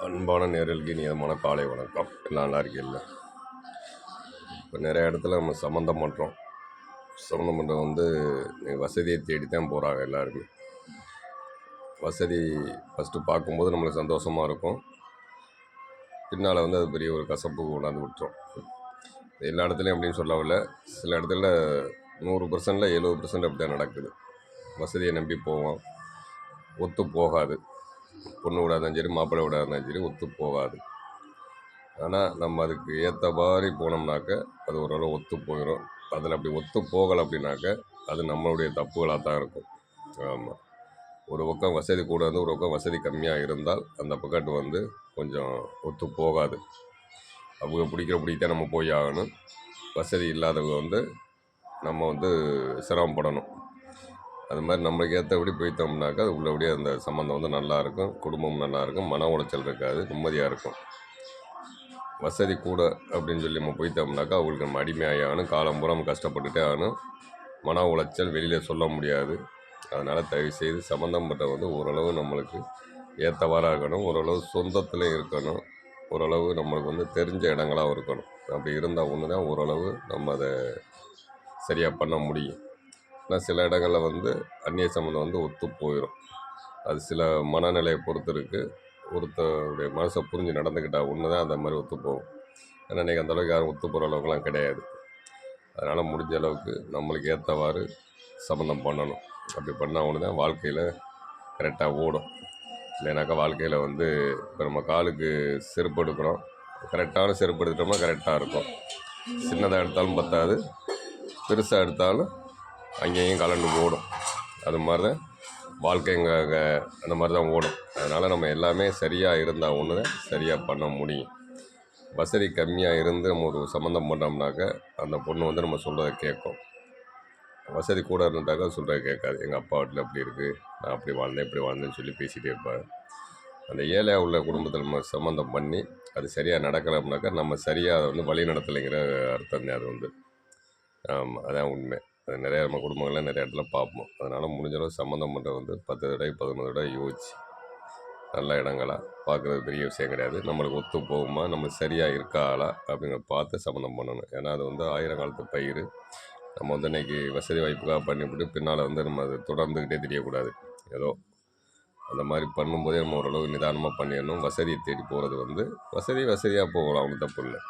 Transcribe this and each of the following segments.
அன்பான நேயர்களுக்கு இனியமான காலை வணக்கம். எல்லாம் நல்லா இருக்கீங்களா? இப்போ நிறைய இடத்துல நம்ம சம்மந்தம் பண்ணுறோம். சம்மந்தம் பண்ணுறது வசதியை தேடி தான் போகிறாங்க எல்லாருமே. வசதி ஃபஸ்ட்டு பார்க்கும்போது நம்மளுக்கு சந்தோஷமாக இருக்கும். பின்னால் அது பெரிய ஒரு கசப்பு கொண்டாந்து விட்டுரும். எல்லா இடத்துலையும் அப்படின்னு சொல்லவில்லை. சில இடத்துல 100%ல் 70% அப்படி தான் நடக்குது. வசதியை நம்பி போவோம், ஒத்து போகாது. பொண்ணு விட இருந்தாலும் சரி, மாப்பிள்ளை விட இருந்தாலும் சரி, ஒத்து போகாது. ஆனால் நம்ம அதுக்கு ஏற்ற மாதிரி போனோம்னாக்க அது ஓரளவு ஒத்து போயிடும். அதில் அப்படி ஒத்து போகலை அப்படின்னாக்க அது நம்மளுடைய தப்புகளாக தான் இருக்கும். ஆமாம், ஒரு பக்கம் வசதி கூட ஒரு பக்கம் வசதி கம்மியாக இருந்தால் அந்த பக்கத்து கொஞ்சம் ஒத்து போகாது. அவங்க பிடிக்கத்தான் நம்ம போய் ஆகணும். வசதி இல்லாதவங்க நம்ம சிரமப்படணும். அது மாதிரி நம்மளுக்கு ஏற்றபடி போய்த்தோம்னாக்கா அது உள்ளபடியே அந்த சம்மந்தம் நல்லாயிருக்கும், குடும்பம் நல்லாயிருக்கும், மன உளைச்சல் இருக்காது, நிம்மதியாக இருக்கும். வசதி கூட அப்படின்னு சொல்லி நம்ம போய்த்தோம்னாக்கா அவங்களுக்கு நம்ம அடிமையாகணும், காலம்புறம் கஷ்டப்பட்டுட்டே ஆகணும், மன உளைச்சல் வெளியில் சொல்ல முடியாது. அதனால் தயவுசெய்து சம்மந்தம் பட்ட ஓரளவு நம்மளுக்கு ஏற்றவாறாக இருக்கணும், ஓரளவு சொந்தத்தில் இருக்கணும், ஓரளவு நம்மளுக்கு தெரிஞ்ச இடங்களாக இருக்கணும். அப்படி இருந்தால் ஒன்று தான் ஓரளவு நம்ம அதை சரியாக பண்ண முடியும். ஆனால் சில இடங்களில் அந்நிய சம்மந்தம் ஒத்து போயிடும். அது சில மனநிலையை பொறுத்து இருக்குது. ஒருத்தருடைய மனசை புரிஞ்சு நடந்துக்கிட்டால் ஒன்று தான் அந்த மாதிரி ஒத்து போகும். ஏன்னா இன்றைக்கி அந்தளவுக்கு யாரும் ஒத்து போகிற அளவுக்குலாம் கிடையாது. அதனால் முடிஞ்ச அளவுக்கு நம்மளுக்கு ஏற்றவாறு சம்மந்தம் பண்ணணும். அப்படி பண்ணால் ஒன்று தான் வாழ்க்கையில் கரெக்டாக ஓடும். இல்லைனாக்கா வாழ்க்கையில் இப்போ நம்ம காலுக்கு செருப்பு எடுக்கிறோம், கரெக்டான செருப்பு எடுத்துட்டோம்னா கரெக்டாக இருக்கும். சின்னதாக எடுத்தாலும் பத்தாது, பெருசாக எடுத்தாலும் அங்கேயும் கலண்டு ஓடும். அது மாதிரி தான் வாழ்க்கைங்க அந்த மாதிரி தான் ஓடும். அதனால் நம்ம எல்லாமே சரியாக இருந்தால் ஒன்று தான் சரியாக பண்ண முடியும். வசதி கம்மியாக இருந்து நம்ம ஒரு சம்மந்தம் பண்ணோம்னாக்க அந்த பொண்ணு நம்ம சொல்கிறத கேட்கும். வசதி கூட இருந்தாக்கா சொல்கிறத கேட்காது. எங்கள் அப்பா வீட்டில் அப்படி இருக்குது, நான் அப்படி வாழ்ந்தேன் இப்படி வாழ்ந்தேன்னு சொல்லி பேசிகிட்டே இருப்பார். அந்த ஏழையாக உள்ள குடும்பத்தில் நம்ம சம்மந்தம் பண்ணி அது சரியாக நடக்கலாம்னாக்கா நம்ம சரியாக அதை வழி நடத்தலைங்கிற அர்த்தம் தான் அது ஆமாம், அதான் உண்மை. அது நிறையா நம்ம குடும்பங்கள்லாம் நிறைய இடத்துல பார்ப்போம். அதனால் முடிஞ்சளவு சம்மந்தம் பண்ணுறது 10 தடவை 11 தடவை யோசிச்சு நல்ல இடங்களா பார்க்குறது பெரிய விஷயம் கிடையாது. நம்மளுக்கு ஒத்து போகுமா, நம்ம சரியாக இருக்காளா அப்படிங்கிறத பார்த்து சம்மந்தம் பண்ணணும். ஏன்னா அது ஆயிரம் காலத்து பயிர். நம்ம இன்றைக்கி வசதி வாய்ப்புக்காக பண்ணிவிட்டு பின்னால் நம்ம அதை தொடர்ந்துக்கிட்டே தெரியக்கூடாது. ஏதோ அந்த மாதிரி பண்ணும்போதே நம்ம ஓரளவு நிதானமாக பண்ணிடணும். வசதியை தேடி போகிறது வசதியாக போகலாம், ஒன்றும் தப்பு இல்லை.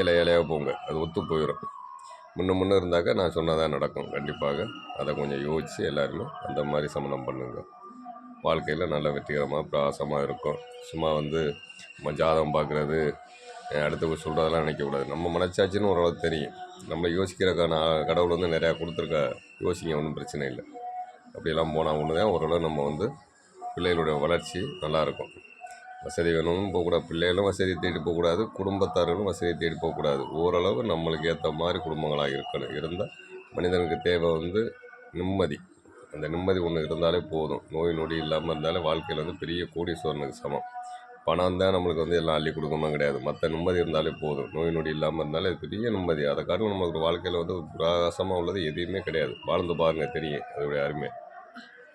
ஏழையாக போங்க, அது ஒத்து போயிடும். முன்ன இருந்தாக்கா நான் சொன்னதான் நடக்கும் கண்டிப்பாக. அதை கொஞ்சம் யோசித்து எல்லாருமே அந்த மாதிரி சம்மந்தம் பண்ணுங்க. வாழ்க்கையில் நல்ல வெற்றிகரமாக பிரகாசமாக இருக்கும். சும்மா நம்ம ஜாதகம் பார்க்குறது, அடுத்தவங்க சொல்கிறதெல்லாம் நினைக்கக்கூடாது. நம்ம மனச்சாட்சின்னு ஓரளவு தெரியும். நம்ம யோசிக்கிறதுக்கான கடவுள் நிறையா கொடுத்துருக்க. யோசிங்க, ஒன்றும் பிரச்சனை இல்லை. அப்படியெல்லாம் போனால் ஒன்று தான் ஓரளவு நம்ம பிள்ளைகளுடைய வளர்ச்சி நல்லாயிருக்கும். வசதி வேணும்னு போகக்கூடாது, பிள்ளைகளும் வசதியை தேடி போகக்கூடாது, குடும்பத்தார்களும் வசதியை தேடி போகக்கூடாது. ஓரளவு நம்மளுக்கு ஏற்ற மாதிரி குடும்பங்களாக இருக்கணும். இருந்தால் மனிதனுக்கு தேவை நிம்மதி. அந்த நிம்மதி ஒன்று இருந்தாலே போதும். நோய் நொடி இல்லாமல் இருந்தாலே வாழ்க்கையில் பெரிய கோடீஸ்வரனுக்கு சமம். பணம் தான் நம்மளுக்கு எல்லாம் அள்ளி கொடுக்கணும் கிடையாது. மற்ற நிம்மதி இருந்தாலே போதும். நோய் நொடி இல்லாமல் இருந்தாலே அது பெரிய நிம்மதி. அதை காட்டிலும் நமக்கு வாழ்க்கையில் பிரகாசமாக உள்ளது எதுவுமே கிடையாது. வாழ்ந்து பாருங்கள், தெரியும் அதோடைய அருமை.